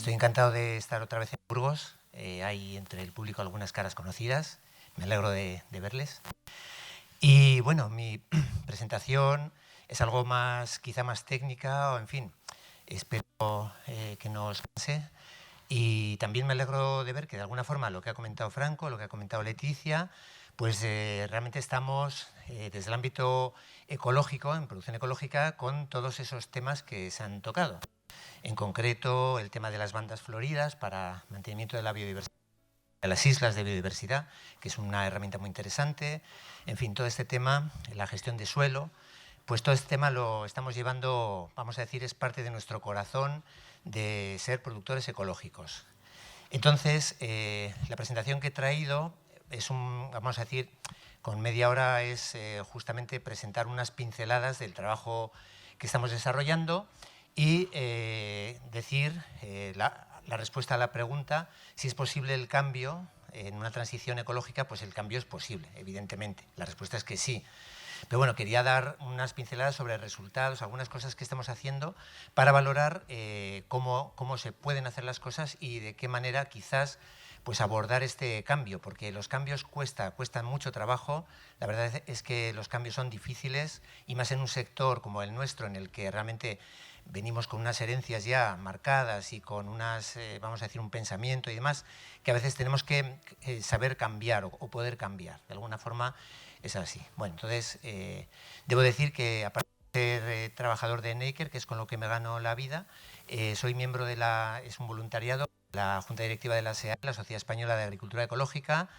Estoy encantado de estar otra vez en Burgos. Hay entre el público algunas caras conocidas. Me alegro de verles. Y bueno, mi presentación es algo más, quizá más técnica, o en fin, espero que no os canse. Y también me alegro de ver que de alguna forma lo que ha comentado Franco, lo que ha comentado Leticia, pues realmente estamos desde el ámbito ecológico, en producción ecológica, con todos esos temas que se han tocado. En concreto, el tema de las bandas floridas para mantenimiento de la biodiversidad, de las islas de biodiversidad, que es una herramienta muy interesante. En fin, todo este tema, la gestión de suelo, pues todo este tema lo estamos llevando, vamos a decir, es parte de nuestro corazón de ser productores ecológicos. Entonces, la presentación que he traído es vamos a decir, con media hora es justamente presentar unas pinceladas del trabajo que estamos desarrollando y decir la respuesta a la pregunta, si es posible el cambio en una transición ecológica. Pues el cambio es posible, evidentemente. La respuesta es que sí. Pero bueno, quería dar unas pinceladas sobre resultados, algunas cosas que estamos haciendo para valorar cómo se pueden hacer las cosas y de qué manera quizás pues abordar este cambio, porque los cambios cuestan mucho trabajo. La verdad es que los cambios son difíciles, y más en un sector como el nuestro, en el que realmente venimos con unas herencias ya marcadas y con vamos a decir, un pensamiento y demás, que a veces tenemos que saber cambiar o poder cambiar. De alguna forma es así. Bueno, entonces, debo decir que aparte de ser trabajador de Neiker, que es con lo que me gano la vida, soy miembro es un voluntariado, la Junta Directiva de la SEAE, la Sociedad Española de Agricultura Ecológica,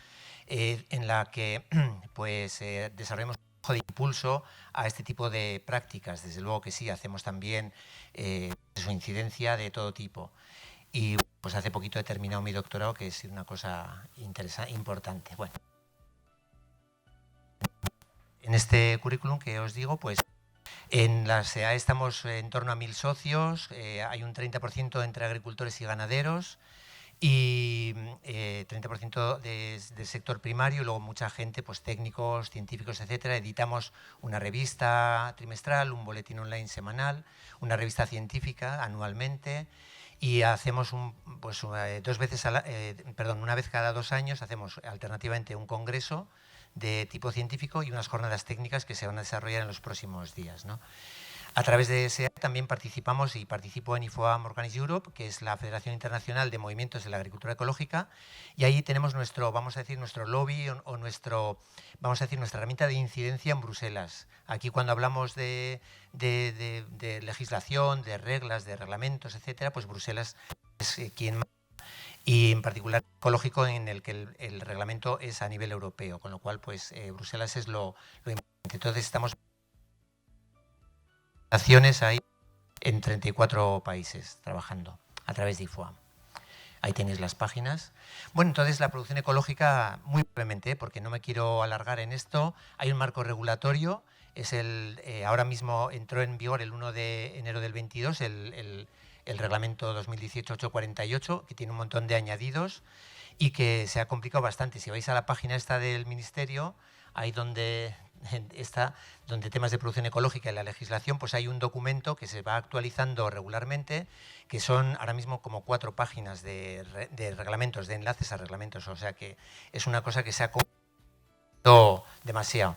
en la que pues desarrollamos un trabajo de impulso a este tipo de prácticas. Desde luego que sí, hacemos también su incidencia de todo tipo. Y pues hace poquito he terminado mi doctorado, que es una cosa importante. Bueno, en este currículum que os digo, pues en la SEAE estamos en torno a 1000 socios, hay un 30% entre agricultores y ganaderos, y 30% del sector primario, y luego mucha gente, pues técnicos, científicos, etcétera. Editamos una revista trimestral, un boletín online semanal, una revista científica anualmente, y hacemos una vez cada 2 años hacemos alternativamente un congreso de tipo científico y unas jornadas técnicas que se van a desarrollar en los próximos días, ¿no? A través de SEAE también participamos y participo en IFOAM Organize Europe, que es la Federación Internacional de Movimientos de la Agricultura Ecológica, y ahí tenemos nuestro lobby o nuestra herramienta de incidencia en Bruselas. Aquí, cuando hablamos de legislación, de reglas, de reglamentos, etcétera, pues Bruselas es quien más, y en particular ecológico, en el que el reglamento es a nivel europeo, con lo cual pues Bruselas es lo importante. Entonces estamos ahí en 34 países trabajando a través de IFOAM. Ahí tenéis las páginas. Bueno, entonces la producción ecológica, muy brevemente, porque no me quiero alargar en esto, hay un marco regulatorio, ahora mismo entró en vigor el 1 de enero del 22 el reglamento 2018-848, que tiene un montón de añadidos y que se ha complicado bastante. Si vais a la página esta del Ministerio, ahí donde temas de producción ecológica y la legislación, pues hay un documento que se va actualizando regularmente, que son ahora mismo como 4 páginas de reglamentos, de enlaces a reglamentos. O sea que es una cosa que se ha complicado demasiado.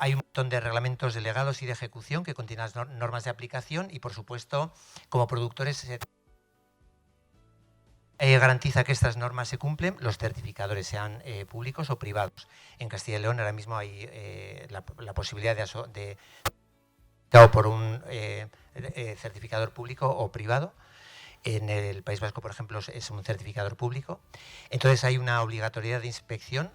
Hay un montón de reglamentos delegados y de ejecución que contienen las normas de aplicación, y por supuesto, como productores, garantiza que estas normas se cumplen los certificadores, sean públicos o privados. En Castilla y León ahora mismo hay la posibilidad de por un certificador público o privado. En el País Vasco, por ejemplo, es un certificador público. Entonces hay una obligatoriedad de inspección.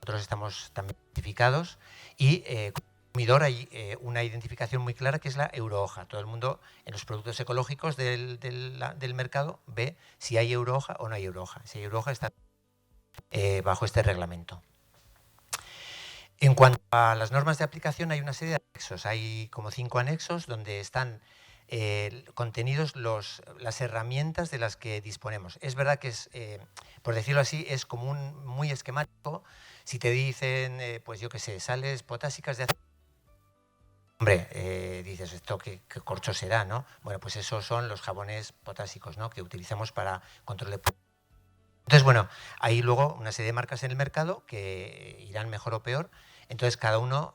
Nosotros estamos también certificados, y como consumidor hay una identificación muy clara, que es la eurohoja. Todo el mundo en los productos ecológicos del mercado ve si hay eurohoja o no hay eurohoja. Si hay eurohoja, está bajo este reglamento. En cuanto a las normas de aplicación, hay una serie de anexos. Hay como 5 anexos donde están contenidos las herramientas de las que disponemos. Es verdad que por decirlo así, es como muy esquemático. Si te dicen, pues yo qué sé, sales potásicas de Hombre, dices, ¿esto qué corcho será, no? Bueno, pues esos son los jabones potásicos, ¿no?, que utilizamos para control de... Entonces, bueno, hay luego una serie de marcas en el mercado que irán mejor o peor. Entonces, cada uno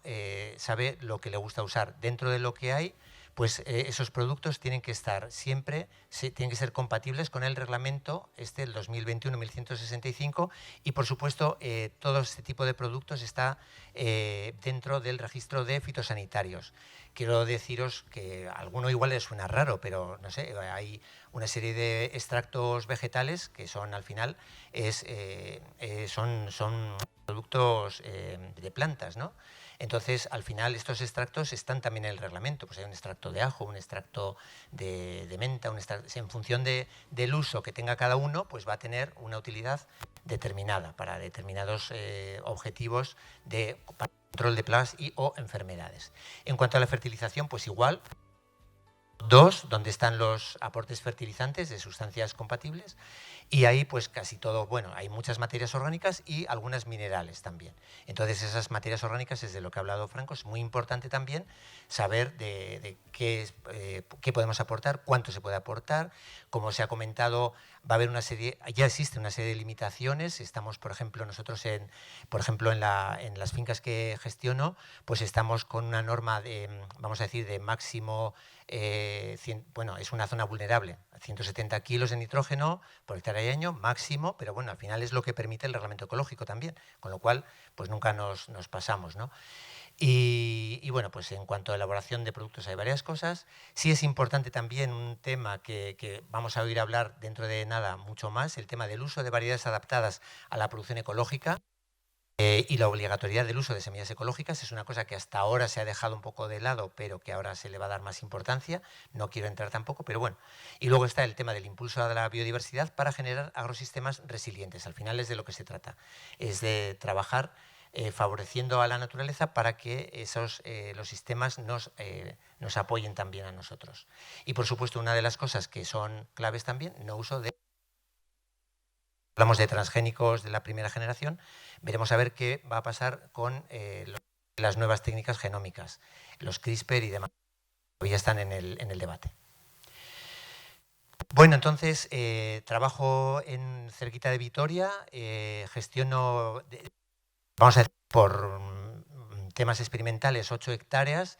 sabe lo que le gusta usar. Dentro de lo que hay, pues esos productos tienen que estar siempre, tienen que ser compatibles con el reglamento, el 2021-1165, y por supuesto todo este tipo de productos está dentro del registro de fitosanitarios. Quiero deciros que a alguno igual les suena raro, pero no sé, hay una serie de extractos vegetales que son al final son productos de plantas, ¿no? Entonces, al final, estos extractos están también en el reglamento. Pues hay un extracto de ajo, un extracto de menta, en función del uso que tenga cada uno, pues va a tener una utilidad determinada para determinados objetivos de control de plagas o enfermedades. En cuanto a la fertilización, pues igual, donde están los aportes fertilizantes de sustancias compatibles, y ahí pues casi todo, bueno, hay muchas materias orgánicas y algunas minerales también. Entonces esas materias orgánicas es de lo que ha hablado Franco, es muy importante también saber de qué podemos aportar, cuánto se puede aportar. Como se ha comentado, va a haber ya existe una serie de limitaciones. Estamos, por ejemplo, nosotros en las fincas que gestiono, pues estamos con una norma vamos a decir, de máximo, es una zona vulnerable, 170 kilos de nitrógeno por hectárea y año máximo, pero bueno, al final es lo que permite el reglamento ecológico también, con lo cual pues nunca nos pasamos, ¿no? Y bueno, pues en cuanto a elaboración de productos hay varias cosas. Sí es importante también un tema que vamos a oír hablar dentro de nada mucho más, el tema del uso de variedades adaptadas a la producción ecológica. Y la obligatoriedad del uso de semillas ecológicas es una cosa que hasta ahora se ha dejado un poco de lado, pero que ahora se le va a dar más importancia. No quiero entrar tampoco, pero bueno. Y luego está el tema del impulso a la biodiversidad para generar agrosistemas resilientes. Al final es de lo que se trata. Es de trabajar favoreciendo a la naturaleza para que los sistemas nos apoyen también a nosotros. Y por supuesto, una de las cosas que son claves también, no uso de... Hablamos de transgénicos de la primera generación, veremos a ver qué va a pasar con las nuevas técnicas genómicas, los CRISPR y demás, que ya están en el debate. Bueno, entonces, trabajo cerquita de Vitoria, gestiono, vamos a decir, por temas experimentales, 8 hectáreas,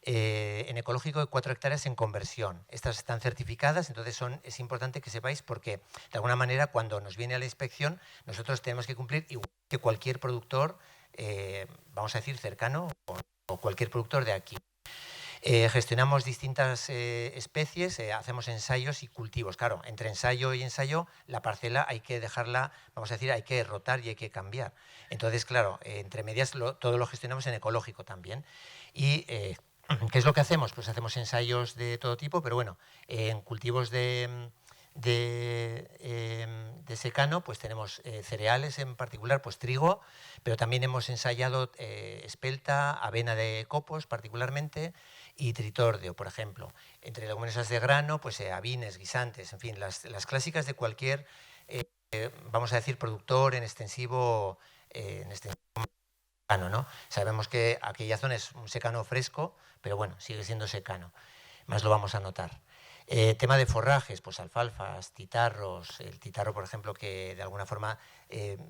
en ecológico y 4 hectáreas en conversión. Estas están certificadas, entonces es importante que sepáis, porque de alguna manera cuando nos viene a la inspección nosotros tenemos que cumplir igual que cualquier productor, vamos a decir, cercano o cualquier productor de aquí. Gestionamos distintas especies, hacemos ensayos y cultivos. Claro, entre ensayo y ensayo la parcela hay que dejarla, vamos a decir, hay que rotar y hay que cambiar. Entonces, claro, entre medias todo lo gestionamos en ecológico también. Y ¿qué es lo que hacemos? Pues hacemos ensayos de todo tipo, pero bueno, en cultivos de secano, pues tenemos cereales en particular, pues trigo, pero también hemos ensayado espelta, avena de copos particularmente y tritórdio, por ejemplo. Entre leguminosas de grano, pues avines, guisantes, en fin, las clásicas de cualquier, vamos a decir, productor en extensivo secano, ¿no? Sabemos que aquella zona es un secano fresco, pero bueno, sigue siendo secano, más lo vamos a notar. Tema de forrajes, pues alfalfas, titarros, el titarro, por ejemplo, que de alguna forma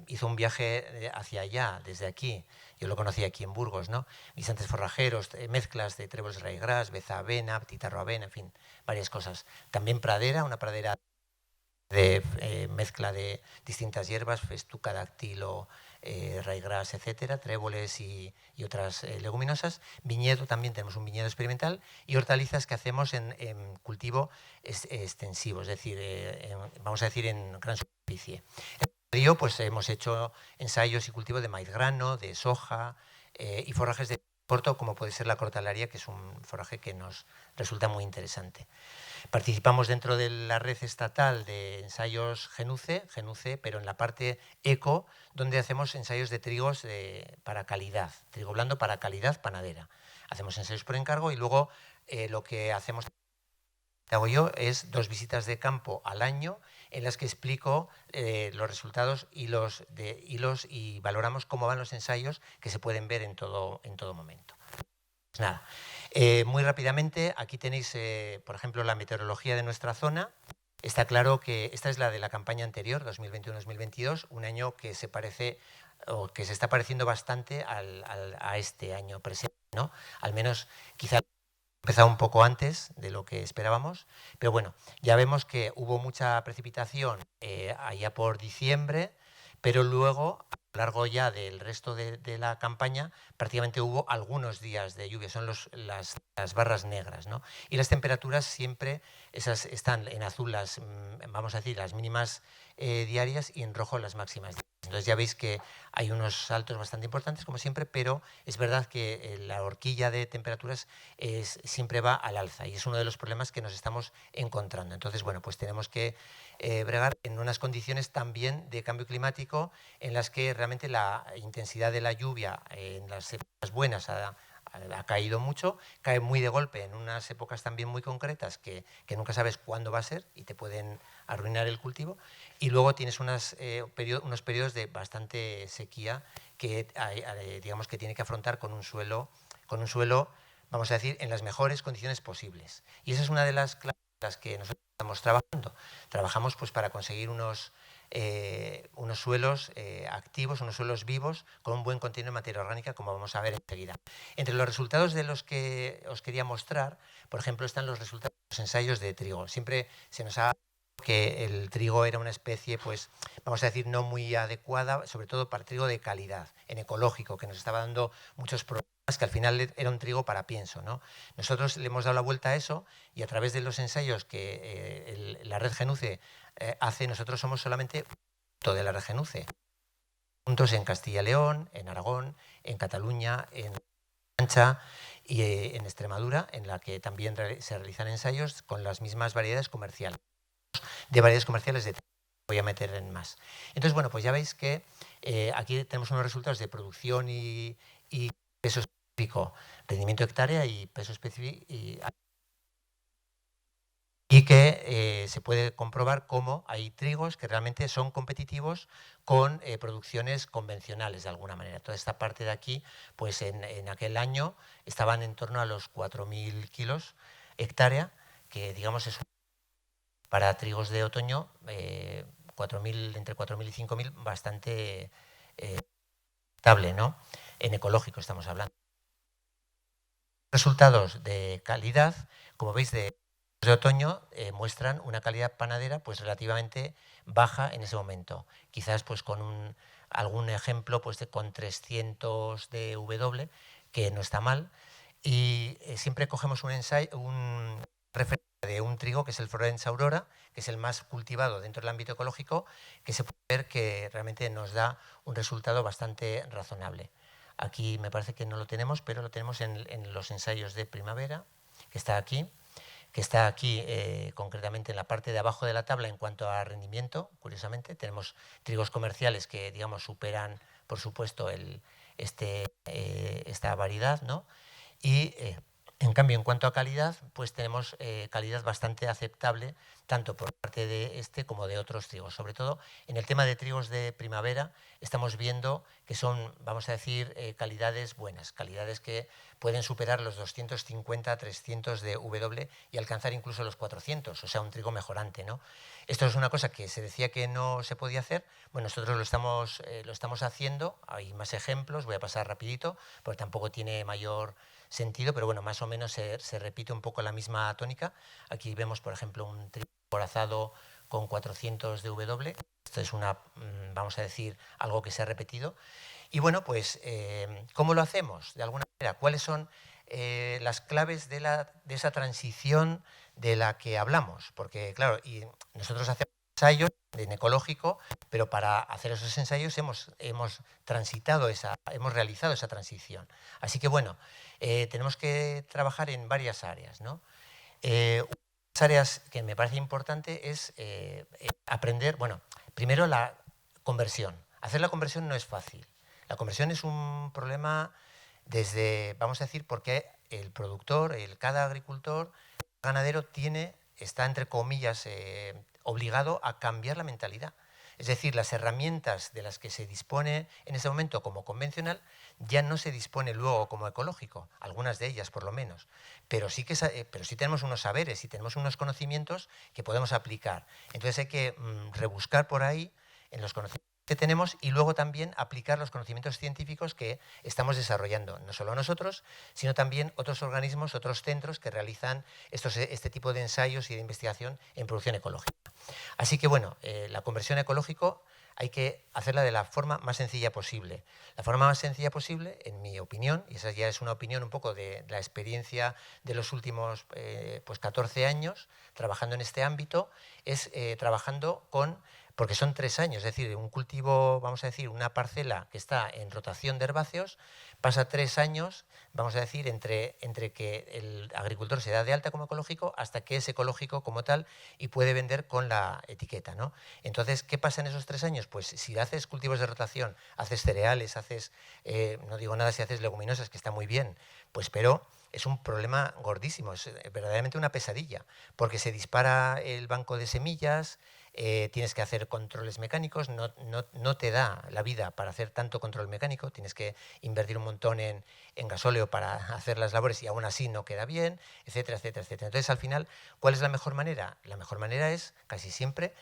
hizo un viaje hacia allá, desde aquí, yo lo conocí aquí en Burgos, ¿no? Guisantes forrajeros, mezclas de tréboles raigras, beza avena, titarro avena, en fin, varias cosas. También pradera, una pradera de mezcla de distintas hierbas, festuca, dáctilo, raigras, etcétera, tréboles y otras leguminosas. Viñedo, también tenemos un viñedo experimental, y hortalizas que hacemos en cultivo extensivo, es decir, vamos a decir en gran superficie. En el río, pues hemos hecho ensayos y cultivo de maíz grano, de soja y forrajes de corto, como puede ser la cortalaria, que es un forraje que nos resulta muy interesante. Participamos dentro de la red estatal de ensayos GENUCE, pero en la parte eco, donde hacemos ensayos de trigos para calidad, trigo blando para calidad panadera. Hacemos ensayos por encargo y luego lo que hago yo es 2 visitas de campo al año en las que explico los resultados y valoramos cómo van los ensayos, que se pueden ver en todo momento. Pues nada. Muy rápidamente, aquí tenéis, por ejemplo, la meteorología de nuestra zona. Está claro que esta es la de la campaña anterior, 2021-2022, un año que se parece o que se está pareciendo bastante a este año presente, ¿no? Al menos quizá empezado un poco antes de lo que esperábamos, pero bueno, ya vemos que hubo mucha precipitación allá por diciembre, pero luego, a lo largo ya del resto de la campaña, prácticamente hubo algunos días de lluvia, son las barras negras, ¿no? Y las temperaturas siempre, esas están en azul las, vamos a decir, las mínimas diarias y en rojo las máximas diarias. Entonces ya veis que hay unos saltos bastante importantes, como siempre, pero es verdad que la horquilla de temperaturas siempre va al alza y es uno de los problemas que nos estamos encontrando. Entonces, bueno, pues tenemos que bregar en unas condiciones también de cambio climático en las que realmente la intensidad de la lluvia en las épocas buenas ha caído mucho, cae muy de golpe en unas épocas también muy concretas que nunca sabes cuándo va a ser y te pueden arruinar el cultivo, y luego tienes unos periodos de bastante sequía que digamos que tiene que afrontar con un suelo, vamos a decir, en las mejores condiciones posibles. Y esa es una de las claves en las que nosotros estamos trabajando. Trabajamos pues para conseguir unos suelos activos, unos suelos vivos con un buen contenido de materia orgánica, como vamos a ver enseguida. Entre los resultados de los que os quería mostrar, por ejemplo, están los resultados de los ensayos de trigo. Siempre se nos ha que el trigo era una especie, pues, vamos a decir, no muy adecuada, sobre todo para trigo de calidad, en ecológico, que nos estaba dando muchos problemas, que al final era un trigo para pienso, ¿no? Nosotros le hemos dado la vuelta a eso y a través de los ensayos que la red Genuce hace, nosotros somos solamente de la red Genuce. Puntos en Castilla y León, en Aragón, en Cataluña, en Mancha y en Extremadura, en la que también se realizan ensayos con las mismas variedades comerciales. De variedades comerciales de voy a meter en más. Entonces, bueno, pues ya veis que aquí tenemos unos resultados de producción y peso específico, rendimiento hectárea y peso específico, y que se puede comprobar cómo hay trigos que realmente son competitivos con producciones convencionales de alguna manera. Toda esta parte de aquí, pues en aquel año estaban en torno a los 4.000 kilos hectárea, que digamos es para trigos de otoño, 4.000, entre 4.000 y 5.000, bastante estable, ¿no? En ecológico estamos hablando. Resultados de calidad, como veis, de otoño muestran una calidad panadera pues relativamente baja en ese momento. Quizás pues con algún ejemplo pues con 300 de W, que no está mal. Y siempre cogemos un referente de un trigo que es el Florence Aurora, que es el más cultivado dentro del ámbito ecológico, que se puede ver que realmente nos da un resultado bastante razonable. Aquí me parece que no lo tenemos, pero lo tenemos en los ensayos de primavera, que está aquí concretamente en la parte de abajo de la tabla en cuanto a rendimiento. Curiosamente, tenemos trigos comerciales que, digamos, superan, por supuesto, esta variedad, ¿no? Y, en cambio, en cuanto a calidad, pues tenemos calidad bastante aceptable, tanto por parte de este como de otros trigos. Sobre todo, en el tema de trigos de primavera, estamos viendo que son, vamos a decir, calidades buenas, calidades que pueden superar los 250, 300 de W y alcanzar incluso los 400, o sea, un trigo mejorante, ¿no? Esto es una cosa que se decía que no se podía hacer. Bueno, nosotros lo estamos haciendo, hay más ejemplos, voy a pasar rapidito, porque tampoco tiene mayor sentido, pero bueno, más o menos se repite un poco la misma tónica. Aquí vemos, por ejemplo, un trigo corazado con 400 de W. Esto es vamos a decir, algo que se ha repetido. Y bueno, pues, ¿cómo lo hacemos? De alguna manera, ¿cuáles son las claves de esa transición de la que hablamos? Porque, claro, y nosotros hacemos ensayos en ecológico, pero para hacer esos ensayos hemos realizado esa transición. Así que, bueno, tenemos que trabajar en varias áreas, ¿no? Una de las áreas que me parece importante es aprender, bueno, primero la conversión. Hacer la conversión no es fácil. La conversión es un problema vamos a decir, porque el productor, cada agricultor, ganadero está, entre comillas, obligado a cambiar la mentalidad. Es decir, las herramientas de las que se dispone en ese momento como convencional ya no se dispone luego como ecológico, algunas de ellas por lo menos, pero sí tenemos unos saberes y tenemos unos conocimientos que podemos aplicar. Entonces hay que rebuscar por ahí en los conocimientos que tenemos y luego también aplicar los conocimientos científicos que estamos desarrollando, no solo nosotros, sino también otros organismos, otros centros que realizan este tipo de ensayos y de investigación en producción ecológica. Así que bueno, la conversión ecológico hay que hacerla de la forma más sencilla posible. La forma más sencilla posible, en mi opinión, y esa ya es una opinión un poco de la experiencia de los últimos 14 años trabajando en este ámbito, es trabajando porque son 3 años, es decir, un cultivo, vamos a decir, una parcela que está en rotación de herbáceos, pasa 3 años, vamos a decir, entre que el agricultor se da de alta como ecológico hasta que es ecológico como tal y puede vender con la etiqueta, ¿no? Entonces, ¿qué pasa en esos 3 años? Pues si haces cultivos de rotación, haces cereales, no digo nada si haces leguminosas, que está muy bien, pues pero es un problema gordísimo, es verdaderamente una pesadilla, porque se dispara el banco de semillas, tienes que hacer controles mecánicos, no te da la vida para hacer tanto control mecánico, tienes que invertir un montón en gasóleo para hacer las labores y aún así no queda bien, etcétera, etcétera, etcétera. Entonces, al final, ¿cuál es la mejor manera? La mejor manera es, casi siempre,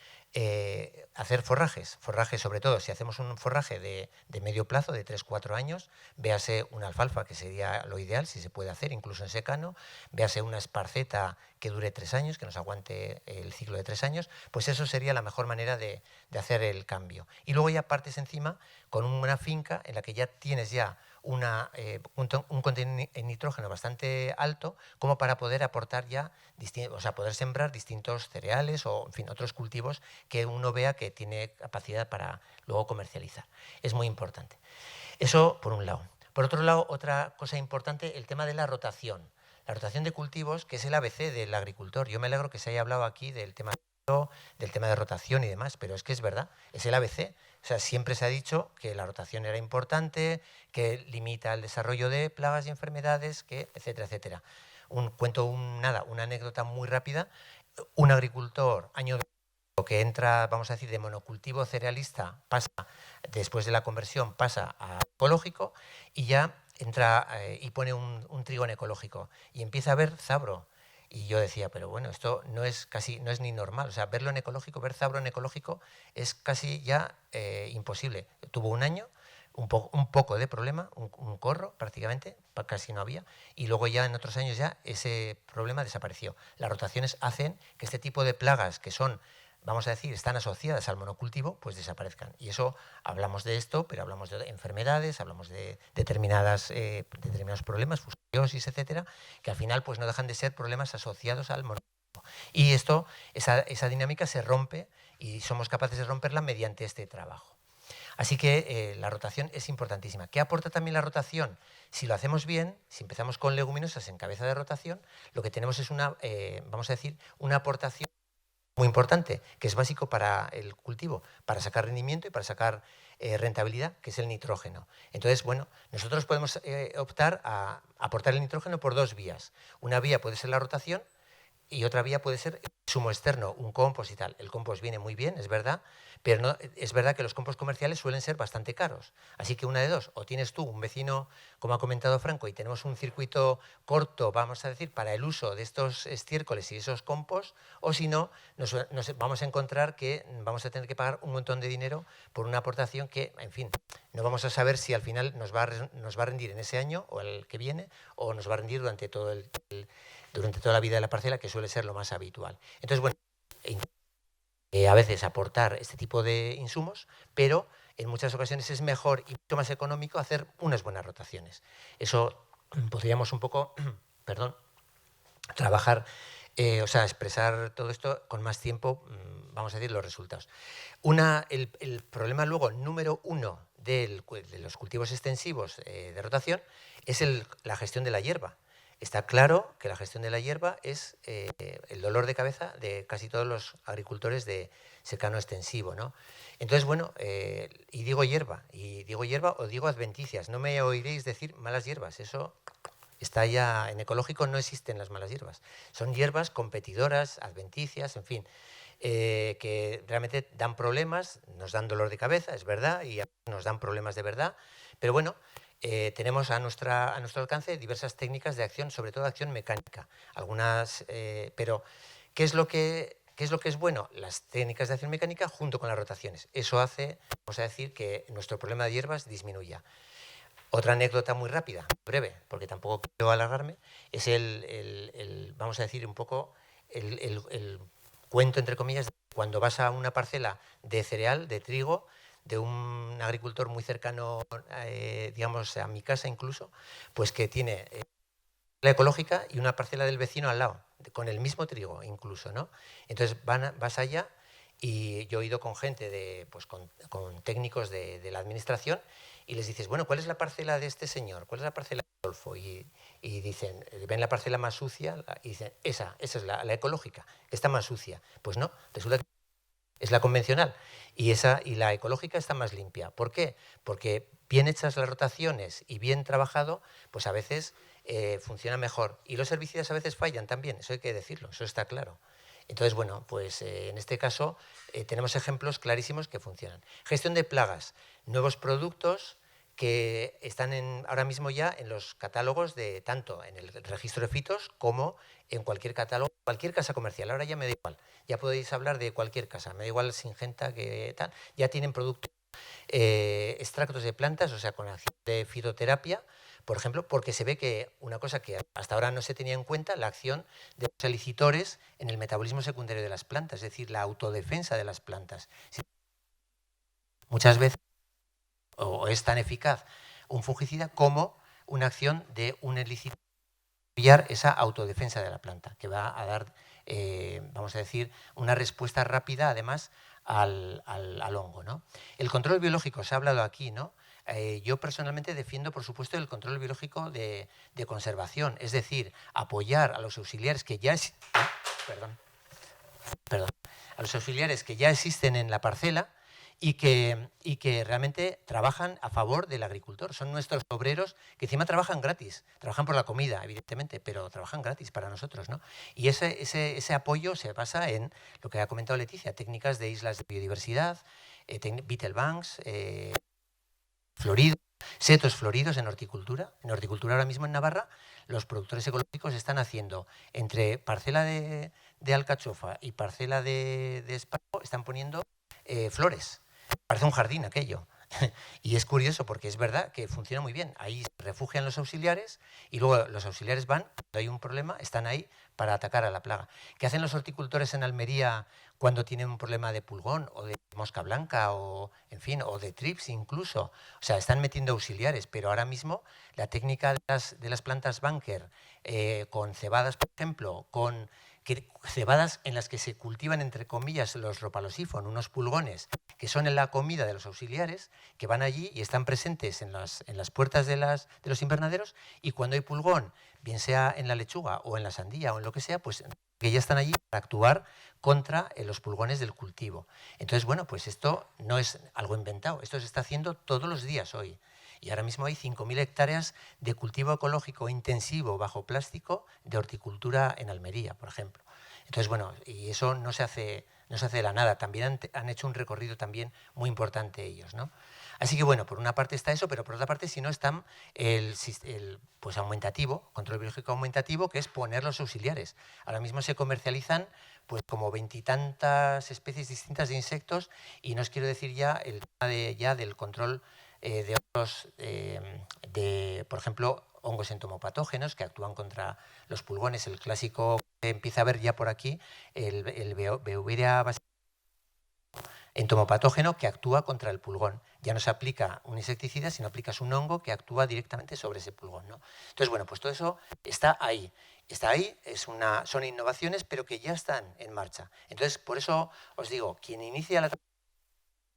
hacer forrajes sobre todo si hacemos un forraje de medio plazo, de 3-4 años, véase una alfalfa, que sería lo ideal, si se puede hacer, incluso en secano, véase una esparceta que dure 3 años, que nos aguante el ciclo de 3 años, pues eso sería la mejor manera de hacer el cambio. Y luego ya partes encima con una finca en la que ya tienes ya un contenido en nitrógeno bastante alto como para poder aportar ya, poder sembrar distintos cereales o, en fin, otros cultivos que uno vea que tiene capacidad para luego comercializar. Es muy importante. Eso por un lado. Por otro lado, otra cosa importante, el tema de la rotación. La rotación de cultivos, que es el ABC del agricultor. Yo me alegro que se haya hablado aquí del tema de rotación y demás, pero es que es verdad, es el ABC. O sea, siempre se ha dicho que la rotación era importante, que limita el desarrollo de plagas y enfermedades, etcétera, etcétera. Una anécdota muy rápida. Un agricultor, año que entra, vamos a decir, de monocultivo cerealista, después de la conversión, pasa a ecológico y ya entra y pone un trigo en ecológico y empieza a ver zabro. Y yo decía, pero bueno, esto no es ni normal. O sea, ver zabro en ecológico es casi ya imposible. Tuvo un año, un poco de problema, un corro prácticamente, casi no había, y luego ya en otros años ya ese problema desapareció. Las rotaciones hacen que este tipo de plagas que son, vamos a decir, están asociadas al monocultivo, pues desaparezcan. Y eso, hablamos de esto, pero hablamos de enfermedades, hablamos de determinados problemas, fusariosis, etcétera, que al final pues no dejan de ser problemas asociados al monocultivo. Y esa dinámica se rompe y somos capaces de romperla mediante este trabajo. Así que la rotación es importantísima. ¿Qué aporta también la rotación? Si lo hacemos bien, si empezamos con leguminosas en cabeza de rotación, lo que tenemos es una aportación muy importante, que es básico para el cultivo, para sacar rendimiento y para sacar rentabilidad, que es el nitrógeno. Entonces, bueno, nosotros podemos optar a aportar el nitrógeno por 2 vías. Una vía puede ser la rotación y otra vía puede ser el consumo externo, un compost y tal. El compost viene muy bien, es verdad, pero no, es verdad que los compost comerciales suelen ser bastante caros. Así que una de dos, o tienes tú un vecino, como ha comentado Franco, y tenemos un circuito corto, vamos a decir, para el uso de estos estiércoles y esos compost, o si no, nos vamos a encontrar que vamos a tener que pagar un montón de dinero por una aportación que, en fin, no vamos a saber si al final nos va a rendir en ese año o el que viene, o nos va a rendir durante toda la vida de la parcela, que suele ser lo más habitual. Entonces, bueno, a veces aportar este tipo de insumos, pero en muchas ocasiones es mejor y mucho más económico hacer unas buenas rotaciones. Eso podríamos un poco, trabajar, expresar todo esto con más tiempo, vamos a decir, los resultados. El problema luego número 1 de los cultivos extensivos de rotación es la gestión de la hierba. Está claro que la gestión de la hierba es el dolor de cabeza de casi todos los agricultores de secano extensivo, ¿no? Entonces, bueno, y digo hierba o digo adventicias. No me oiréis decir malas hierbas, eso está ya en ecológico, no existen las malas hierbas. Son hierbas competidoras, adventicias, en fin. que realmente dan problemas, nos dan dolor de cabeza, es verdad, y nos dan problemas de verdad, pero bueno, tenemos a nuestro alcance diversas técnicas de acción, sobre todo acción mecánica. Algunas, pero ¿qué es lo que es bueno? Las técnicas de acción mecánica junto con las rotaciones. Eso hace, vamos a decir, que nuestro problema de hierbas disminuya. Otra anécdota muy rápida, breve, porque tampoco quiero alargarme, es vamos a decir, un poco el cuento, entre comillas, de cuando vas a una parcela de cereal, de trigo, de un agricultor muy cercano, digamos, a mi casa incluso, pues que tiene la ecológica y una parcela del vecino al lado, con el mismo trigo incluso, ¿no? Entonces vas allá y yo he ido con gente, pues con técnicos de la administración y les dices, bueno, ¿cuál es la parcela de este señor? ¿Cuál es la parcela de Adolfo? Y dicen, ven la parcela más sucia y dicen, esa es la ecológica, que está más sucia. Pues no, resulta que es la convencional y la ecológica está más limpia. ¿Por qué? Porque bien hechas las rotaciones y bien trabajado, pues a veces funciona mejor. Y los herbicidas a veces fallan también, eso hay que decirlo, eso está claro. Entonces, bueno, pues en este caso tenemos ejemplos clarísimos que funcionan. Gestión de plagas, nuevos productos que están ahora mismo ya en los catálogos tanto en el registro de fitos como en cualquier catálogo, cualquier casa comercial. Ahora ya me da igual, ya podéis hablar de cualquier casa, me da igual Syngenta que tal, ya tienen productos, extractos de plantas, o sea, con acción de fitoterapia, por ejemplo, porque se ve que una cosa que hasta ahora no se tenía en cuenta, la acción de los elicitores en el metabolismo secundario de las plantas, es decir, la autodefensa de las plantas. Muchas veces o es tan eficaz un fungicida como una acción de un helicitore, esa autodefensa de la planta, que va a dar, vamos a decir, una respuesta rápida, además, al hongo, ¿no? El control biológico, se ha hablado aquí, ¿no? Yo personalmente defiendo, por supuesto, el control biológico de conservación, es decir, apoyar a los auxiliares que ya a los auxiliares que ya existen en la parcela y que realmente trabajan a favor del agricultor. Son nuestros obreros que encima trabajan gratis, trabajan por la comida, evidentemente, pero trabajan gratis para nosotros, ¿no? Y ese apoyo se basa en lo que ha comentado Leticia, técnicas de islas de biodiversidad, beetle banks, floridos, setos floridos en horticultura. En horticultura ahora mismo en Navarra los productores ecológicos están haciendo entre parcela de alcachofa y parcela de espárrago, están poniendo flores. Parece un jardín aquello. Y es curioso porque es verdad que funciona muy bien. Ahí se refugian los auxiliares y luego los auxiliares van, cuando hay un problema, están ahí para atacar a la plaga. ¿Qué hacen los horticultores en Almería cuando tienen un problema de pulgón o de mosca blanca o, en fin, o de trips incluso? O sea, están metiendo auxiliares, pero ahora mismo la técnica de las plantas bunker con cebadas, por ejemplo, cebadas en las que se cultivan, entre comillas, los ropalosifon, unos pulgones, que son en la comida de los auxiliares, que van allí y están presentes en las puertas de los invernaderos, y cuando hay pulgón, bien sea en la lechuga o en la sandía o en lo que sea, pues que ya están allí para actuar contra los pulgones del cultivo. Entonces, bueno, pues esto no es algo inventado, esto se está haciendo todos los días hoy. Y ahora mismo hay 5.000 hectáreas de cultivo ecológico intensivo bajo plástico de horticultura en Almería, por ejemplo. Entonces, bueno, y eso no se hace de la nada. También han hecho un recorrido también muy importante ellos, ¿no? Así que, bueno, por una parte está eso, pero por otra parte, si no, están pues aumentativo, control biológico aumentativo, que es poner los auxiliares. Ahora mismo se comercializan pues como 20 y tantas especies distintas de insectos, y no os quiero decir ya el tema del control de otros, por ejemplo, hongos entomopatógenos que actúan contra los pulgones. El clásico que empieza a ver ya por aquí, el Beauveria entomopatógeno que actúa contra el pulgón. Ya no se aplica un insecticida, sino aplicas un hongo que actúa directamente sobre ese pulgón, ¿no? Entonces, bueno, pues todo eso está ahí. Está ahí, son innovaciones, pero que ya están en marcha. Entonces, por eso os digo, quien inicia la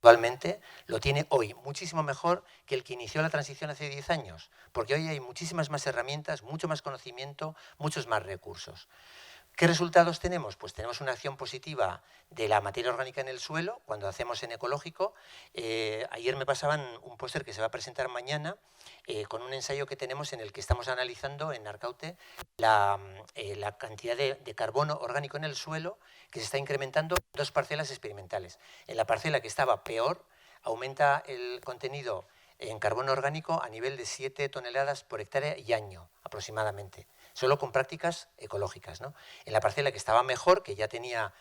actualmente lo tiene hoy muchísimo mejor que el que inició la transición hace 10 años, porque hoy hay muchísimas más herramientas, mucho más conocimiento, muchos más recursos. ¿Qué resultados tenemos? Pues tenemos una acción positiva de la materia orgánica en el suelo cuando hacemos en ecológico. Ayer me pasaban un póster que se va a presentar mañana con un ensayo que tenemos en el que estamos analizando en Arcaute la cantidad de carbono orgánico en el suelo que se está incrementando en 2 parcelas experimentales. En la parcela que estaba peor, aumenta el contenido en carbono orgánico a nivel de 7 toneladas por hectárea y año aproximadamente, solo con prácticas ecológicas, ¿no? En la parcela que estaba mejor, que ya venía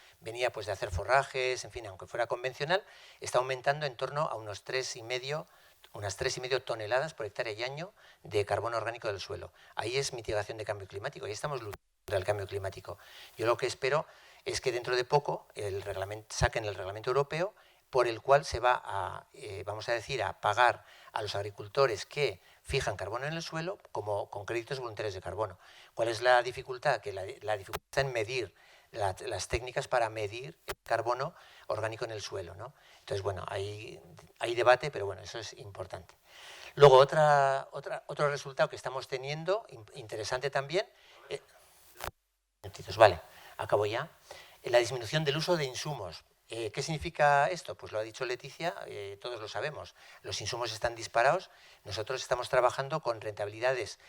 pues de hacer forrajes, en fin, aunque fuera convencional, está aumentando en torno a unas 3,5 toneladas por hectárea y año de carbono orgánico del suelo. Ahí es mitigación de cambio climático, ahí estamos luchando contra el cambio climático. Yo lo que espero es que dentro de poco saquen el reglamento europeo por el cual se va a, vamos a decir, a pagar a los agricultores que fijan carbono en el suelo como con créditos voluntarios de carbono. ¿Cuál es la dificultad? Que la dificultad está en medir las técnicas para medir el carbono orgánico en el suelo, ¿no? Entonces, bueno, hay debate, pero bueno, eso es importante. Luego, otro resultado que estamos teniendo, interesante también, vale, acabo ya, la disminución del uso de insumos. ¿Qué significa esto? Pues lo ha dicho Leticia, todos lo sabemos. Los insumos están disparados. Nosotros estamos trabajando con rentabilidades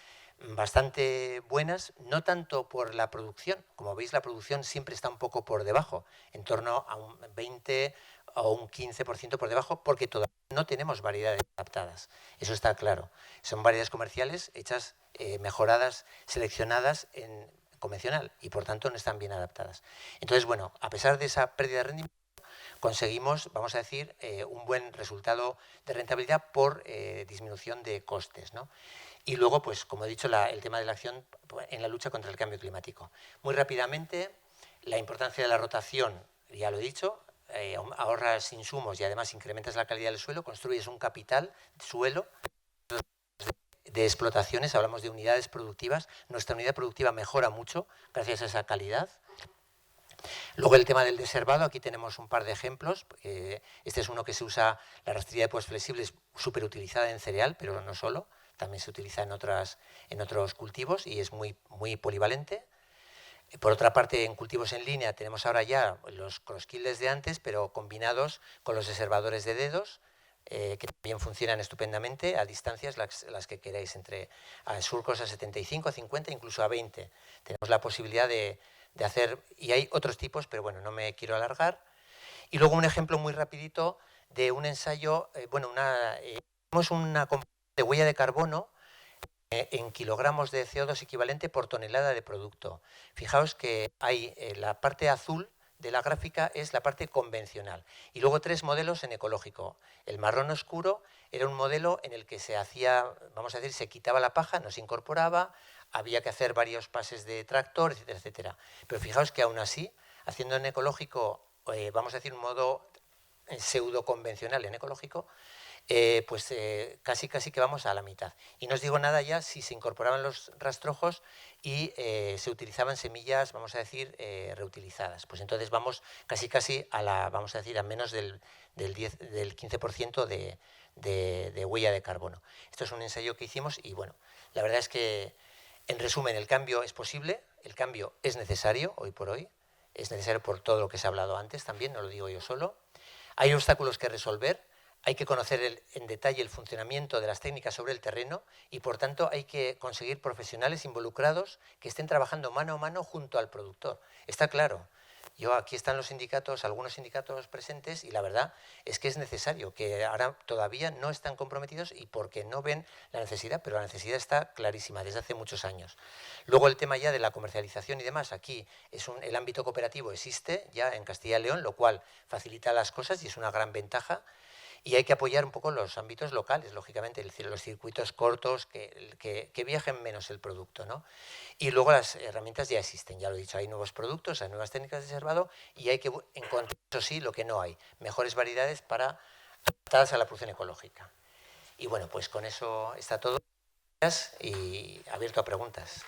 bastante buenas, no tanto por la producción. Como veis, la producción siempre está un poco por debajo, en torno a un 20 o un 15% por debajo, porque todavía no tenemos variedades adaptadas. Eso está claro. Son variedades comerciales hechas, mejoradas, seleccionadas en convencional y, por tanto, no están bien adaptadas. Entonces, bueno, a pesar de esa pérdida de rendimiento, conseguimos, vamos a decir, un buen resultado de rentabilidad por disminución de costes, ¿no? Y luego, pues, como he dicho, el tema de la acción en la lucha contra el cambio climático. Muy rápidamente, la importancia de la rotación, ya lo he dicho, ahorras insumos y además incrementas la calidad del suelo, construyes un capital de suelo de explotaciones, hablamos de unidades productivas. Nuestra unidad productiva mejora mucho gracias a esa calidad. Luego el tema del desherbado, aquí tenemos un par de ejemplos. Este es uno que se usa, la rastrería de podas flexibles, súper utilizada en cereal, pero no solo, también se utiliza en otros cultivos y es muy, muy polivalente. Por otra parte, en cultivos en línea tenemos ahora ya los crosskills de antes, pero combinados con los desherbadores de dedos, que también funcionan estupendamente a distancias las que queráis, a surcos a 75, a 50, incluso a 20. Tenemos la posibilidad de hacer, y hay otros tipos, pero bueno, no me quiero alargar. Y luego un ejemplo muy rapidito de un ensayo, tenemos una componente de huella de carbono en kilogramos de CO2 equivalente por tonelada de producto. Fijaos que hay la parte azul de la gráfica es la parte convencional. Y luego 3 modelos en ecológico. El marrón oscuro era un modelo en el que se hacía, vamos a decir, se quitaba la paja, no se incorporaba, había que hacer varios pases de tractor, etcétera, etcétera. Pero fijaos que aún así, haciendo en ecológico, vamos a decir, un modo pseudo convencional en ecológico, casi que vamos a la mitad. Y no os digo nada ya si se incorporaban los rastrojos y se utilizaban semillas, vamos a decir, reutilizadas. Pues entonces vamos casi vamos a decir, a menos del 15% de huella de carbono. Esto es un ensayo que hicimos y, bueno, la verdad es que, en resumen, el cambio es posible, el cambio es necesario hoy por hoy, es necesario por todo lo que se ha hablado antes también, no lo digo yo solo. Hay obstáculos que resolver. Hay que conocer en detalle el funcionamiento de las técnicas sobre el terreno y, por tanto, hay que conseguir profesionales involucrados que estén trabajando mano a mano junto al productor. Está claro. Aquí están los sindicatos, algunos sindicatos presentes, y la verdad es que es necesario, que ahora todavía no están comprometidos y porque no ven la necesidad, pero la necesidad está clarísima desde hace muchos años. Luego el tema ya de la comercialización y demás, aquí el ámbito cooperativo existe ya en Castilla y León, lo cual facilita las cosas y es una gran ventaja. Y hay que apoyar un poco los ámbitos locales, lógicamente, los circuitos cortos, que viajen menos el producto, ¿no? Y luego las herramientas ya existen, ya lo he dicho, hay nuevos productos, hay nuevas técnicas de desherbado y hay que encontrar, eso sí, lo que no hay, mejores variedades adaptadas a la producción ecológica. Y bueno, pues con eso está todo. Y abierto a preguntas.